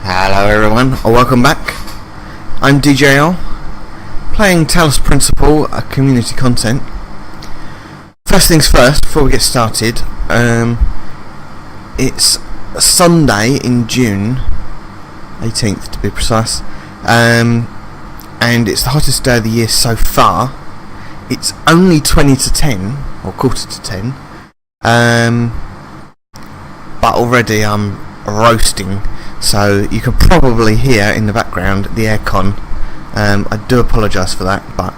Hello everyone, welcome back. I'm DJL, playing Talos Principle, a community content. First things first, before we get started, it's Sunday in June, 18th to be precise, and it's the hottest day of the year so far. It's only 20 to 10, or quarter to 10, but already I'm roasting, so you can probably hear in the background the aircon. I do apologise for that, but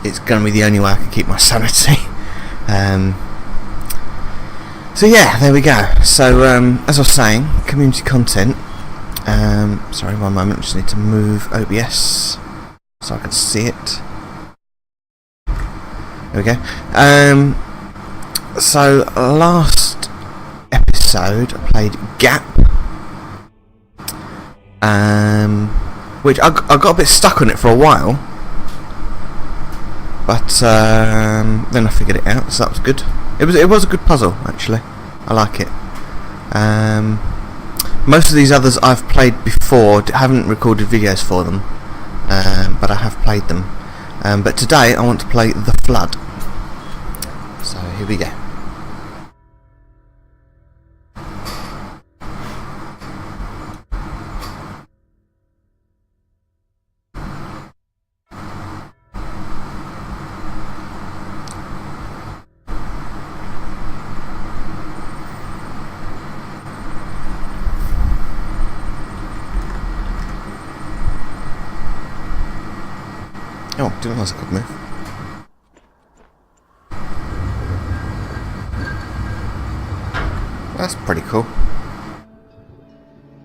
it's going to be the only way I can keep my sanity. So yeah, there we go. So as I was saying, community content. Sorry, one moment, I just need to move OBS so I can see it. There we go. So last episode I played Gap, which I got a bit stuck on it for a while, but then I figured it out, so that was good. It was a good puzzle, actually. I like it. Most of these others I've played before, haven't recorded videos for them, but I have played them. But today I want to play The Flood. So here we go. Oh, didn't realise I could move. That's pretty cool.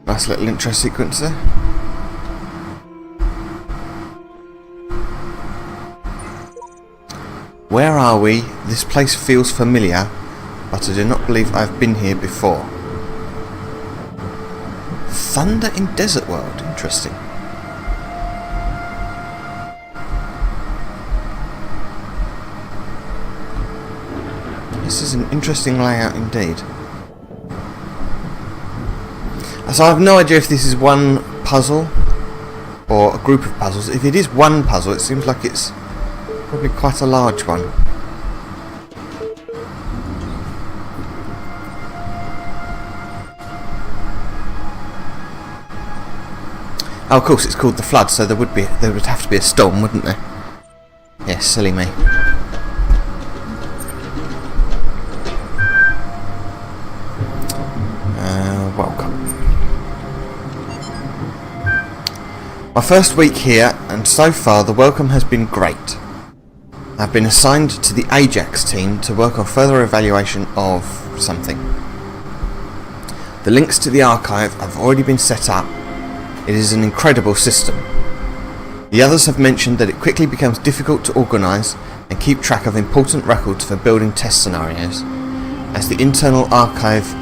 Nice little intro sequence there. Where are we? This place feels familiar, but I do not believe I've been here before. Thunder in Desert World. Interesting. This is an interesting layout indeed. So I have no idea if this is one puzzle or a group of puzzles. If it is one puzzle, it seems like it's probably quite a large one. Oh, of course, it's called The Flood, so there would have to be a storm, wouldn't there? Yes, silly me. Welcome. My first week here, and so far the welcome has been great. I've been assigned to the Ajax team to work on further evaluation of something. The links to the archive have already been set up. It is an incredible system. The others have mentioned that it quickly becomes difficult to organise and keep track of important records for building test scenarios, as the internal archive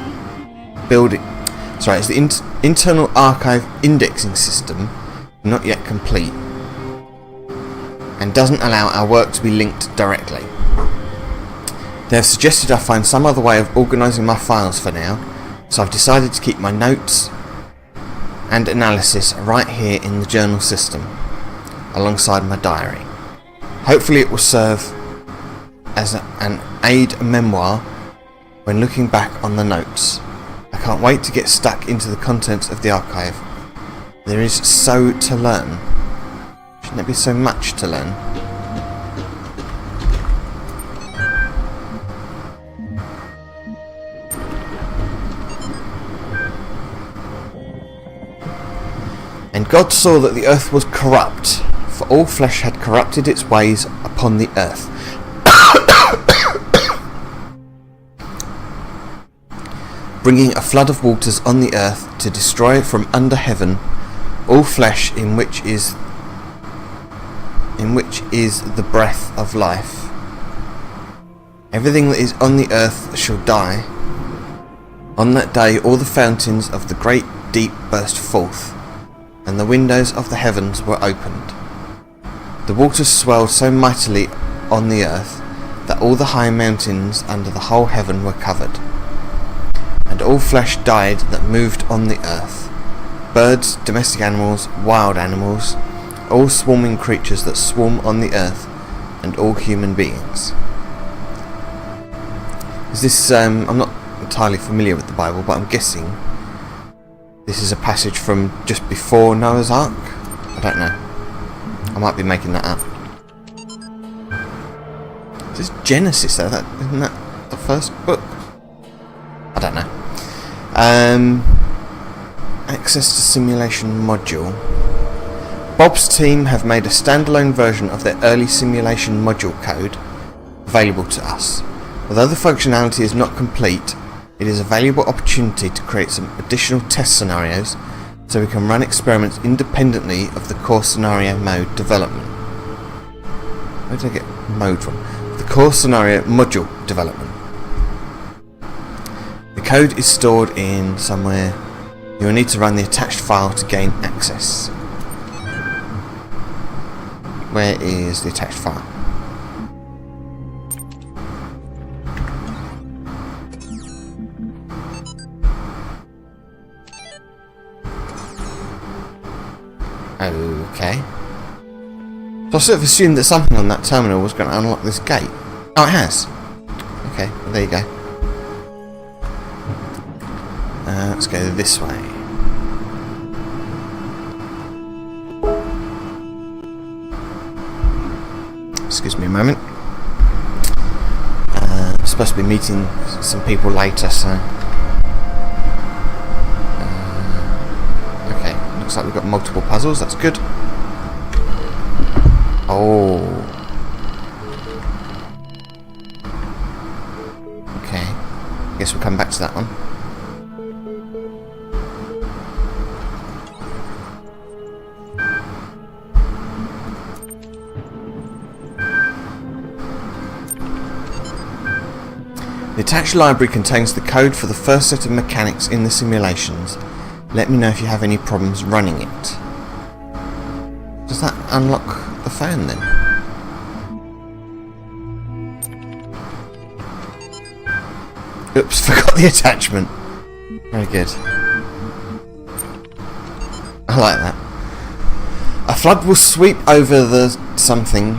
internal archive indexing system not yet complete and doesn't allow our work to be linked directly. They have suggested I find some other way of organising my files for now, so I've decided to keep my notes and analysis right here in the journal system alongside my diary. Hopefully it will serve as an aid memoir when looking back on the notes. I can't wait to get stuck into the contents of the archive. There is so to learn. Shouldn't there be so much to learn? And God saw that the earth was corrupt, for all flesh had corrupted its ways upon the earth. Bringing a flood of waters on the earth to destroy from under heaven all flesh in which is the breath of life. Everything that is on the earth shall die. On that day all the fountains of the great deep burst forth, and the windows of the heavens were opened. The waters swelled so mightily on the earth that all the high mountains under the whole heaven were covered. And all flesh died that moved on the earth, birds, domestic animals, wild animals, all swarming creatures that swarm on the earth, and all human beings. Is this, I'm not entirely familiar with the Bible, but I'm guessing this is a passage from just before Noah's Ark? I don't know. I might be making that up. Is this Genesis though? Isn't that the first book? I don't know. Access to simulation module. Bob's team have made a standalone version of their early simulation module code available to us. Although the functionality is not complete, it is a valuable opportunity to create some additional test scenarios so we can run experiments independently of the core scenario mode development. Where did I get mode from? The core scenario module development. The code is stored in somewhere. You will need to run the attached file to gain access. Where is the attached file? Okay. So I sort of assumed that something on that terminal was going to unlock this gate. Oh, it has. Okay, well, there you go. Let's go this way. Excuse me a moment. I'm supposed to be meeting some people later, so... okay, looks like we've got multiple puzzles, that's good. Oh. Okay, I guess we'll come back to that one. The attached library contains the code for the first set of mechanics in the simulations. Let me know if you have any problems running it. Does that unlock the fan then? Oops, forgot the attachment. Very good. I like that. A flood will sweep over the something.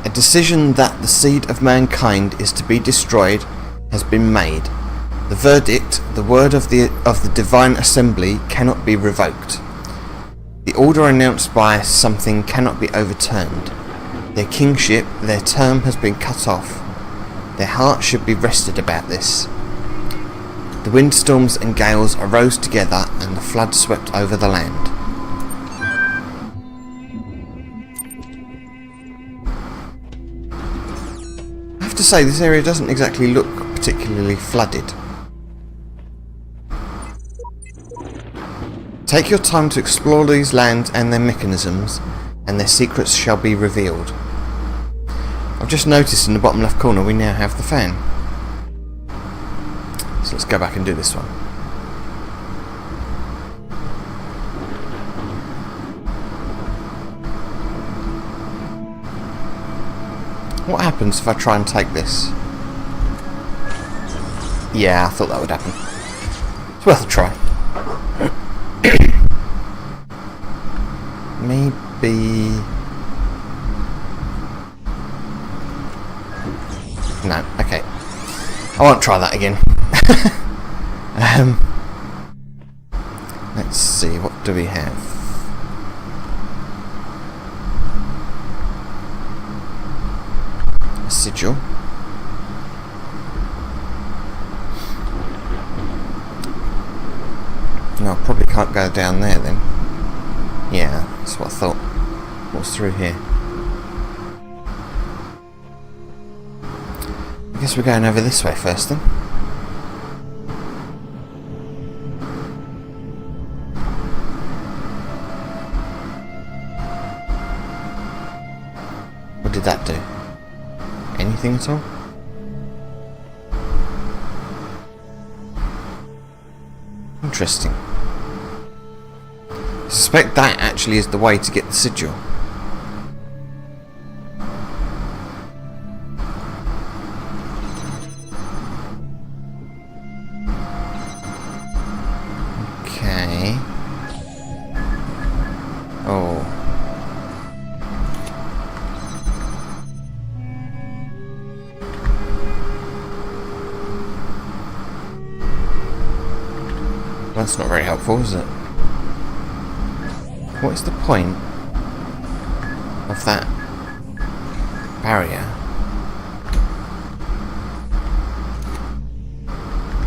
A decision that the seed of mankind is to be destroyed has been made. The verdict, the word of the divine assembly, cannot be revoked. The order announced by something cannot be overturned. Their kingship, their term has been cut off. Their hearts should be rested about this. The windstorms and gales arose together, and the flood swept over the land. I have to say, this area doesn't exactly look particularly flooded. Take your time to explore these lands and their mechanisms, and their secrets shall be revealed. I've just noticed in the bottom left corner we now have the fan. So let's go back and do this one. What happens if I try and take this? Yeah, I thought that would happen. It's worth a try. Maybe... no, okay. I won't try that again. Let's see, what do we have? A sigil. No, I probably can't go down there then. Yeah, that's what I thought. What's through here? I guess we're going over this way first then. What did that do? Anything at all? Interesting. I suspect that actually is the way to get the sigil. Okay. That's not very helpful, is it? What is the point of that barrier?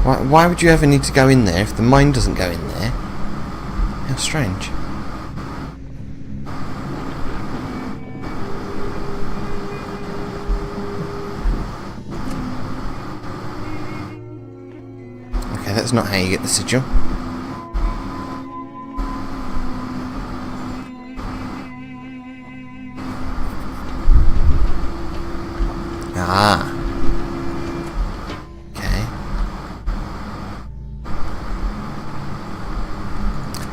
Why would you ever need to go in there if the mine doesn't go in there? How strange. Okay, that's not how you get the sigil. Ah. Okay.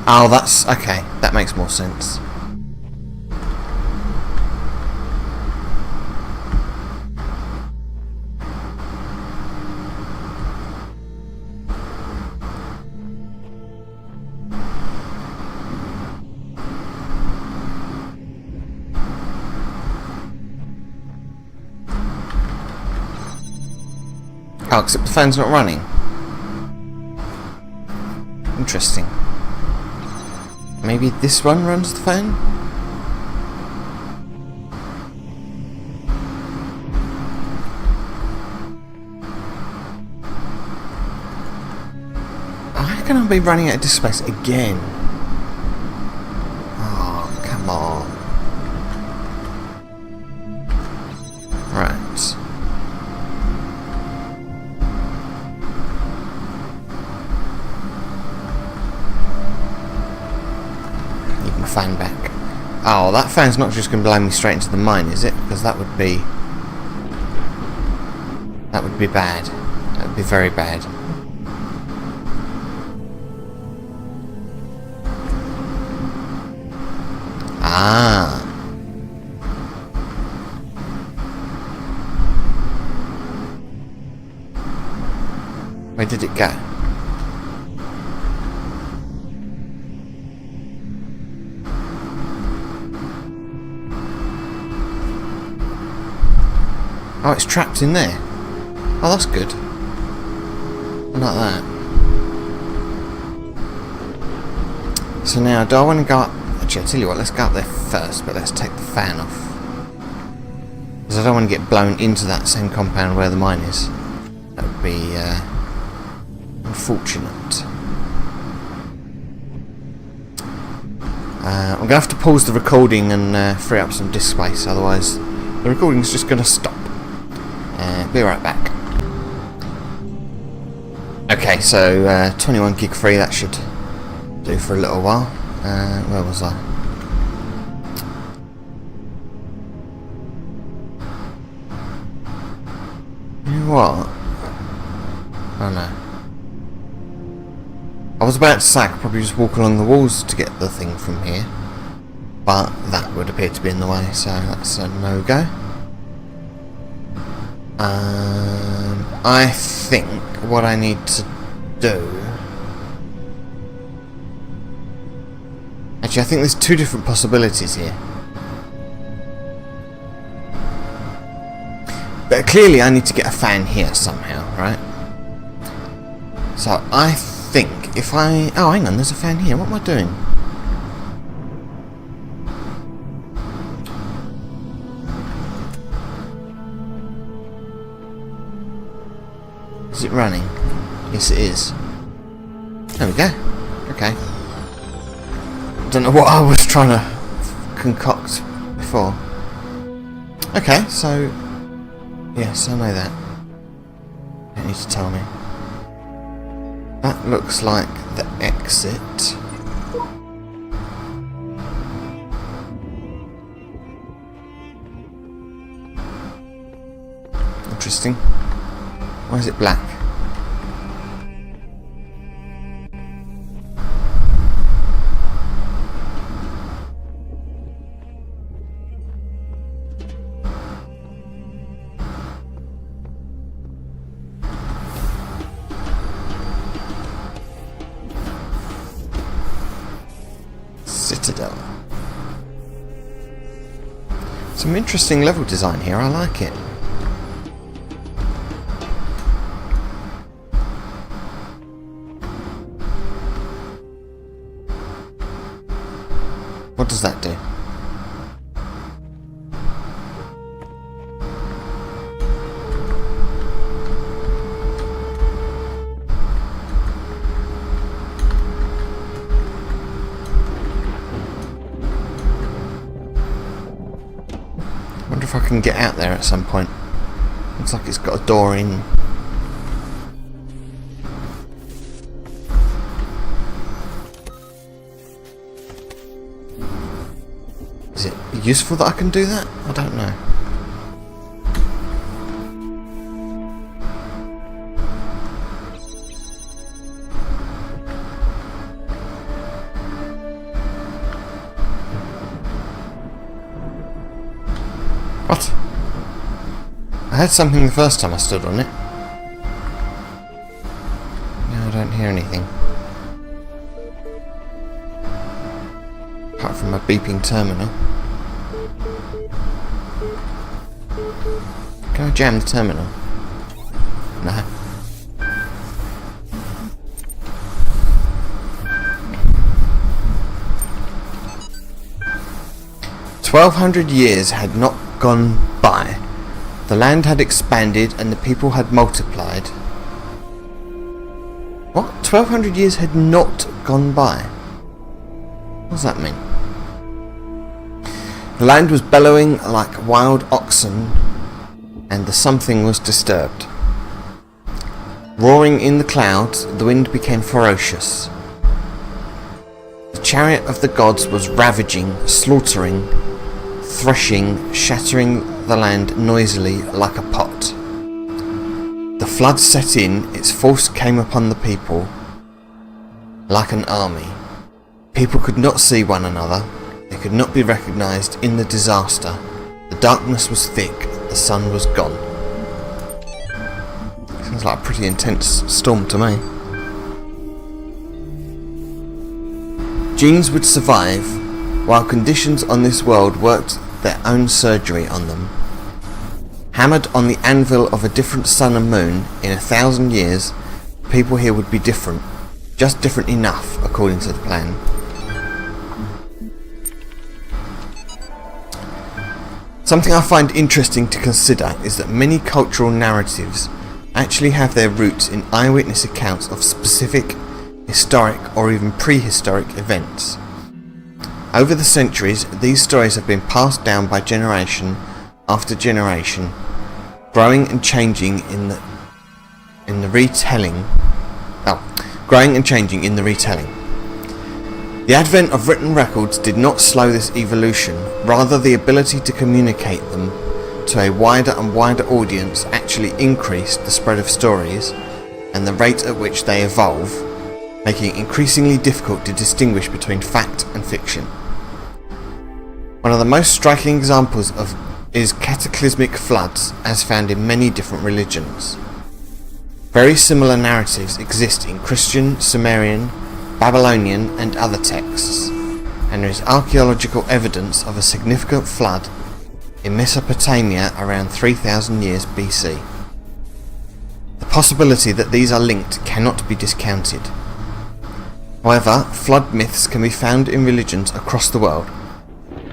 Oh, that's... okay. That makes more sense. Oh, except the fan's not running. Interesting. Maybe this one runs the fan? How can I be running out of disk space again? Oh, come on. Right. Fan back. Oh, that fan's not just going to blow me straight into the mine, is it? Because that would be bad. That would be very bad. Ah. Where did it go? Oh, it's trapped in there. Oh, that's good. I like that. So now, do I want to go up... actually, I'll tell you what, let's go up there first, but let's take the fan off. Because I don't want to get blown into that same compound where the mine is. That would be unfortunate. I'm going to have to pause the recording and free up some disk space, otherwise the recording's just going to stop. Be right back. Okay, so 21 gig free, that should do for a little while. Where was I? You know what? Oh no. I was about to say I could probably just walk along the walls to get the thing from here, but that would appear to be in the way, so that's a no-go. I think what I need to do... actually, I think there's two different possibilities here. But clearly I need to get a fan here somehow, right? So I think if I... oh, hang on, there's a fan here. What am I doing? Is it running? Yes, it is. There we go. Okay. I don't know what I was trying to concoct before. Okay, so... yes, I know that. You don't need to tell me. That looks like the exit. Interesting. Why is it black? Citadel. Some interesting level design here, I like it. What does that do? I wonder if I can get out there at some point. Looks like it's got a door in. Is it useful that I can do that? I don't know. What? I heard something the first time I stood on it. Now I don't hear anything. Apart from a beeping terminal. Can I jam the terminal? No. "1,200 years had not gone by. The land had expanded and the people had multiplied." What? 1,200 years had not gone by? What does that mean? "The land was bellowing like wild oxen, and the something was disturbed. Roaring in the clouds, the wind became ferocious. The chariot of the gods was ravaging, slaughtering, threshing, shattering the land noisily like a pot. The flood set in, its force came upon the people like an army. People could not see one another, they could not be recognised in the disaster. The darkness was thick, the sun was gone." Sounds like a pretty intense storm to me. "Genes would survive, while conditions on this world worked their own surgery on them. Hammered on the anvil of a different sun and moon, in 1,000 years, people here would be different. Just different enough, according to the plan. Something I find interesting to consider is that many cultural narratives actually have their roots in eyewitness accounts of specific historic or even prehistoric events. Over the centuries, these stories have been passed down by generation after generation, growing and changing in the retelling. The advent of written records did not slow this evolution, rather the ability to communicate them to a wider and wider audience actually increased the spread of stories and the rate at which they evolve, making it increasingly difficult to distinguish between fact and fiction. One of the most striking examples is cataclysmic floods, as found in many different religions. Very similar narratives exist in Christian, Sumerian, Babylonian and other texts, and there is archaeological evidence of a significant flood in Mesopotamia around 3,000 years BC. The possibility that these are linked cannot be discounted. However, flood myths can be found in religions across the world.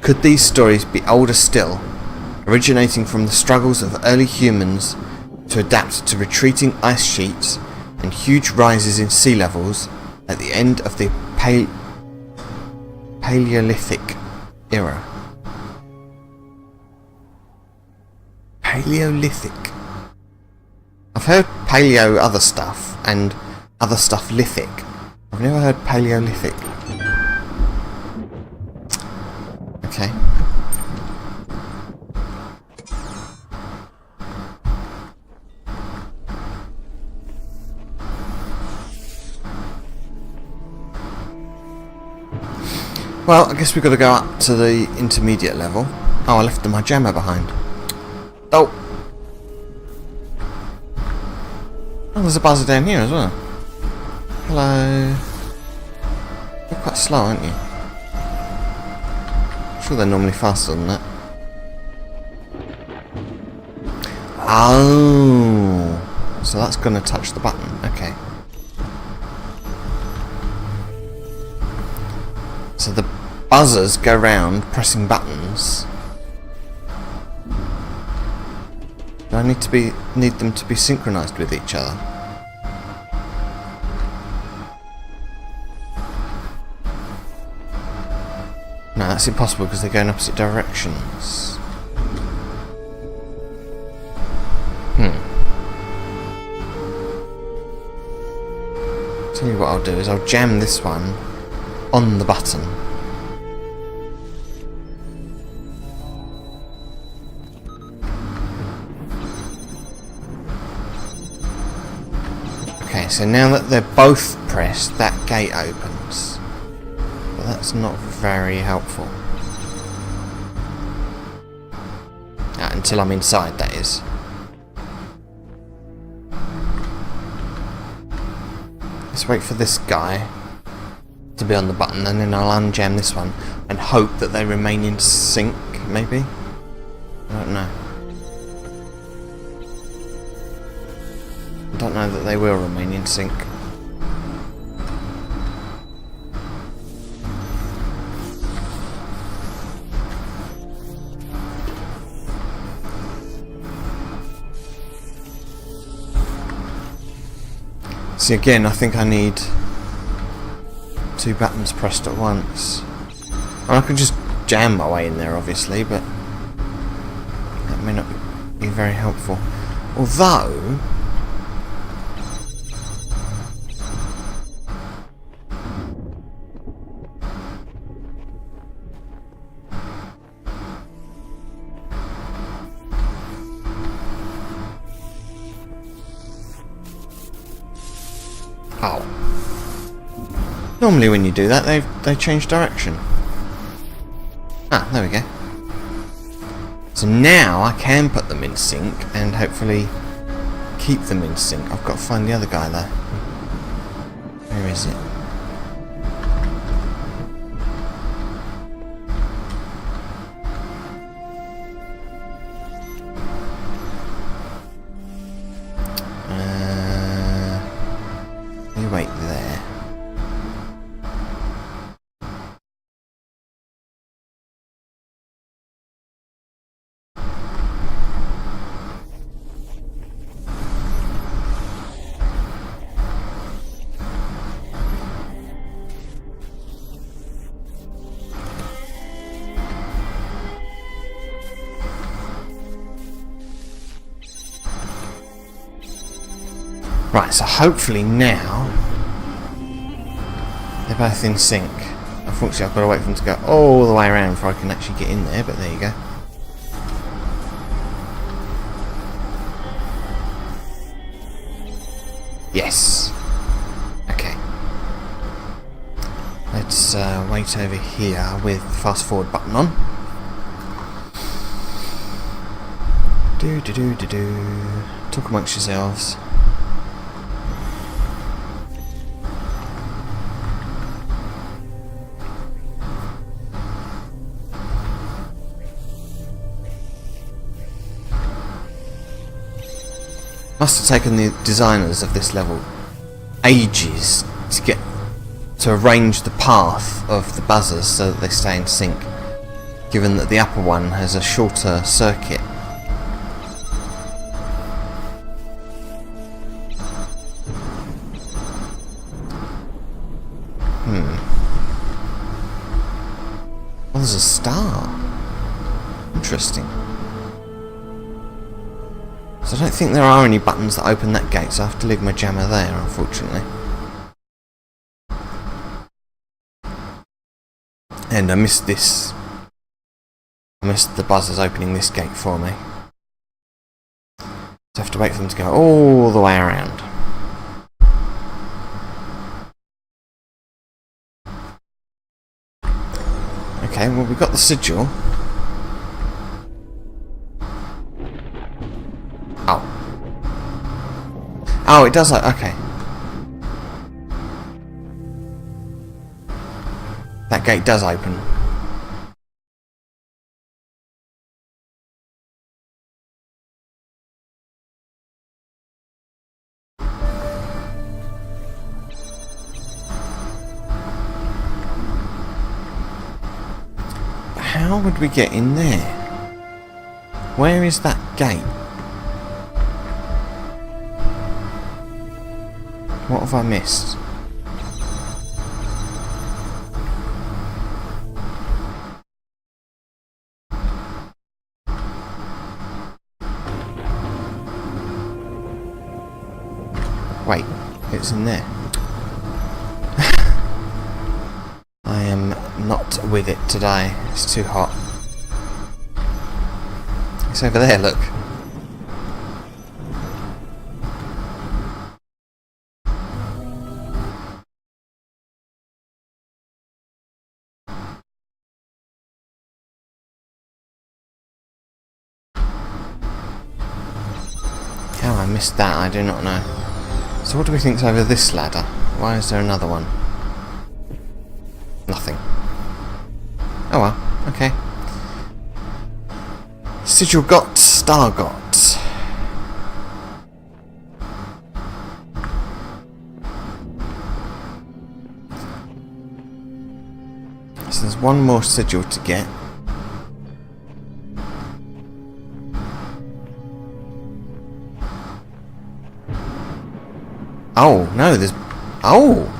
Could these stories be older still, originating from the struggles of early humans to adapt to retreating ice sheets and huge rises in sea levels at the end of the Paleolithic era? Paleolithic. I've heard paleo other stuff and other stuff lithic. I've never heard Paleolithic. Okay. Well, I guess we've got to go up to the intermediate level. Oh, I left my jammer behind. Oh! Oh, there's a buzzer down here as well. Hello. You're quite slow, aren't you? I'm sure they're normally faster than that. Oh! So that's going to touch the button. Okay. So the buzzers go round pressing buttons, do I need them to be synchronised with each other? No, that's impossible because they go in opposite directions. Tell you what I'll do is I'll jam this one on the button. Okay, so now that they're both pressed, that gate opens. But that's not very helpful. Until I'm inside, that is. Let's wait for this guy to be on the button, and then I'll unjam this one and hope that they remain in sync, maybe? I don't know. I don't know that they will remain in sync. See, again, I think I need 2 buttons pressed at once. And I can just jam my way in there, obviously, but that may not be very helpful. Although, normally when you do that, they change direction. Ah, there we go. So now I can put them in sync and hopefully keep them in sync. I've got to find the other guy though. Where is it? You wait there. Right, so hopefully now they're both in sync. Unfortunately, I've got to wait for them to go all the way around before I can actually get in there, but there you go. Yes. Okay. Let's wait over here with the fast forward button on. Talk amongst yourselves. Must have taken the designers of this level ages to arrange the path of the buzzers so that they stay in sync, given that the upper one has a shorter circuit. Well, there's a star. Interesting. So I don't think there are any buttons that open that gate, so I have to leave my jammer there, unfortunately. And I missed this. I missed the buzzers opening this gate for me. So I have to wait for them to go all the way around. Okay, well, we've got the sigil. Oh, it does that. Okay. That gate does open. how would we get in there? Where is that gate? What have I missed? Wait, it's in there. I am not with it today. It's too hot. It's over there, look. How I missed that, I do not know. So what do we think's over this ladder? Why is there another one? Nothing. Oh well, okay. Sigil got, star got. So there's one more sigil to get. Oh, no, there's... Oh!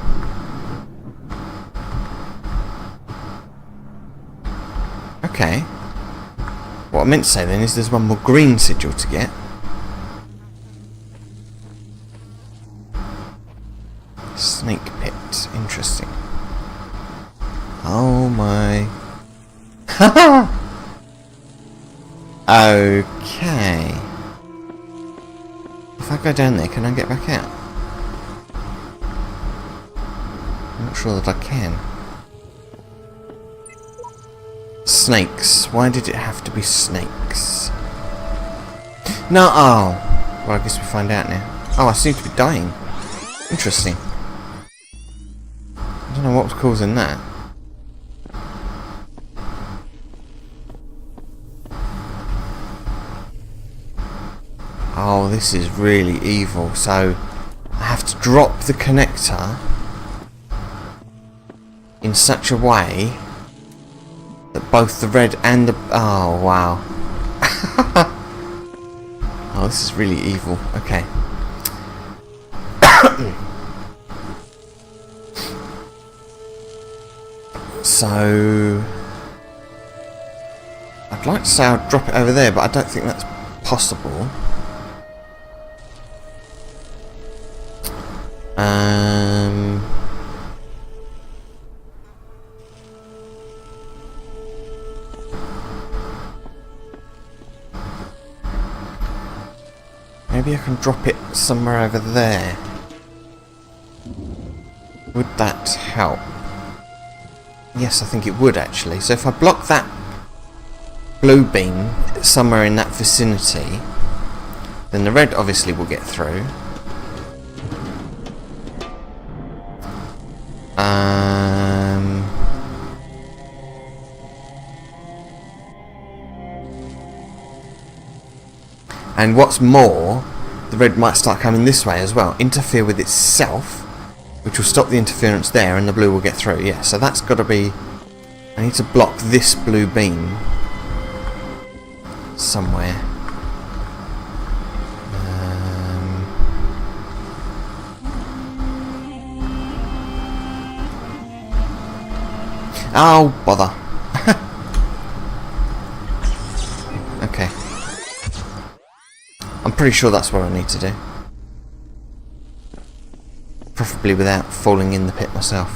Okay. What I meant to say then is there's one more green sigil to get. Snake pit. Interesting. Oh my... Okay. If I go down there, can I get back out? I'm not sure that I can. Snakes. Why did it have to be snakes? No, oh. Well, I guess we find out now. Oh, I seem to be dying. Interesting. I don't know what was causing that. Oh, this is really evil. So, I have to drop the connector in such a way that both the red and the... Oh, wow. Oh, this is really evil. Okay. So... I'd like to say I'll drop it over there, but I don't think that's possible. Maybe I can drop it somewhere over there. Would that help? Yes, I think it would actually. So if I block that blue beam somewhere in that vicinity, then the red obviously will get through. And what's more, the red might start coming this way as well, interfere with itself, which will stop the interference there, and the blue will get through. Yeah, so that's got to be... I need to block this blue beam somewhere. Oh, bother. Okay. I'm pretty sure that's what I need to do. Preferably without falling in the pit myself.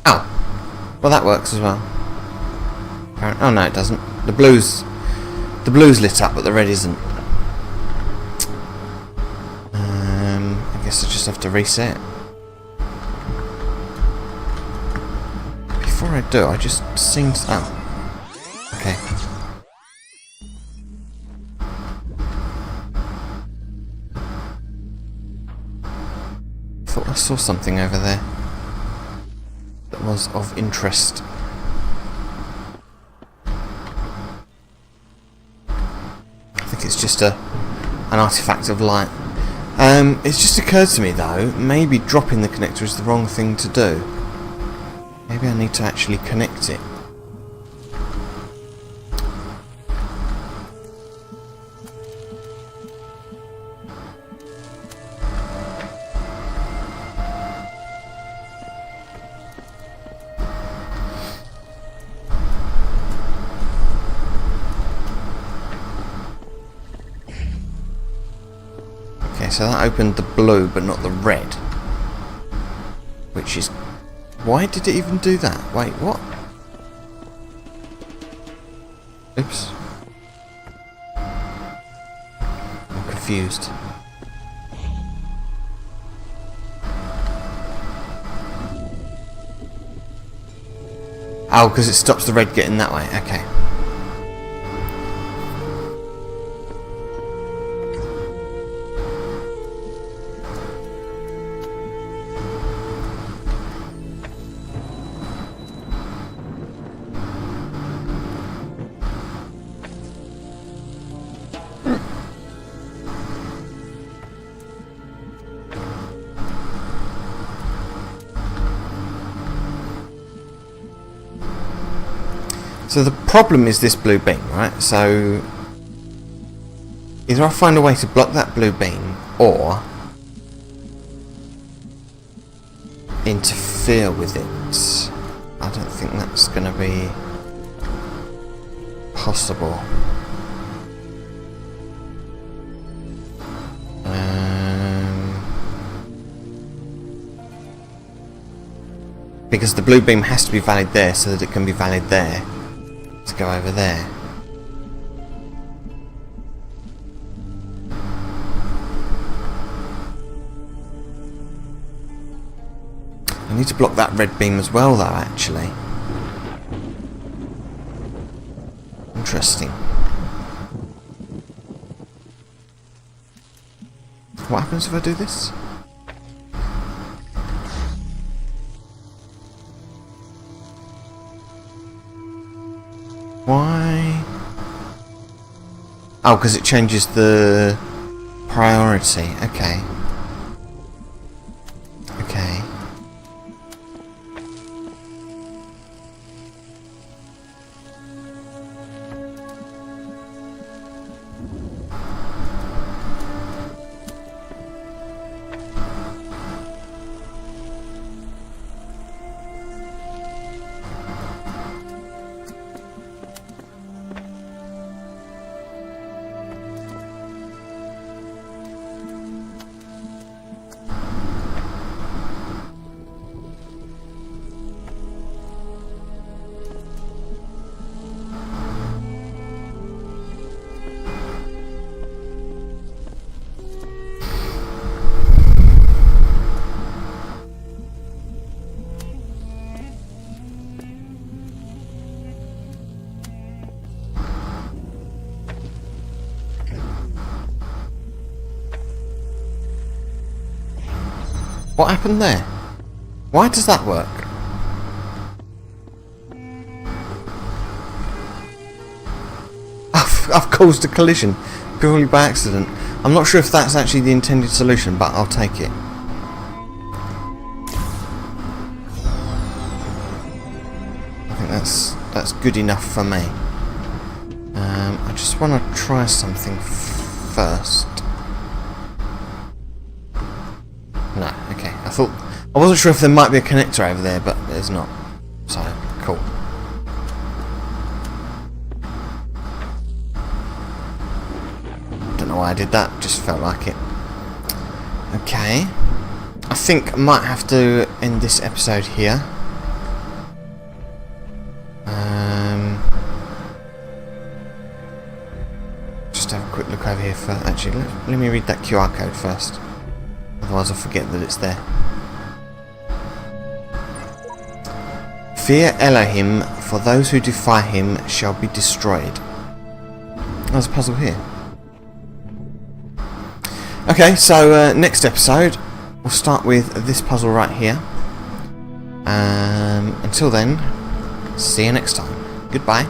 Oh! Well, that works as well. Oh no, it doesn't. The blue's lit up, but the red isn't. I guess I just have to reset. Before I do, I just seen... Oh. Okay. Thought I saw something over there that was of interest. it's just an artifact of light. It's just occurred to me though, maybe dropping the connector is the wrong thing to do. Maybe I need to actually connect it. Okay, so that opened the blue but not the red. Which is... Why did it even do that? Wait, what? Oops. I'm confused. Oh, because it stops the red getting that way. Okay. So the problem is this blue beam, right? So either I find a way to block that blue beam or interfere with it. I don't think that's going to be possible. Because the blue beam has to be valid there so that it can be valid there. To go over there. I need to block that red beam as well though, actually. Interesting. What happens if I do this? Why? Oh, because it changes the priority. Okay. Okay. What happened there? Why does that work? I've caused a collision purely by accident. I'm not sure if that's actually the intended solution, but I'll take it. I think that's good enough for me. I just want to try something first. No, okay. I wasn't sure if there might be a connector over there, but there's not. So, cool. Don't know why I did that, just felt like it. Okay. I think I might have to end this episode here. Just have a quick look over here for... Actually, let me read that QR code first. Otherwise I'll forget that it's there. Fear Elohim, for those who defy him shall be destroyed. There's a puzzle here. Okay, so next episode we'll start with this puzzle right here. Until then, see you next time. Goodbye.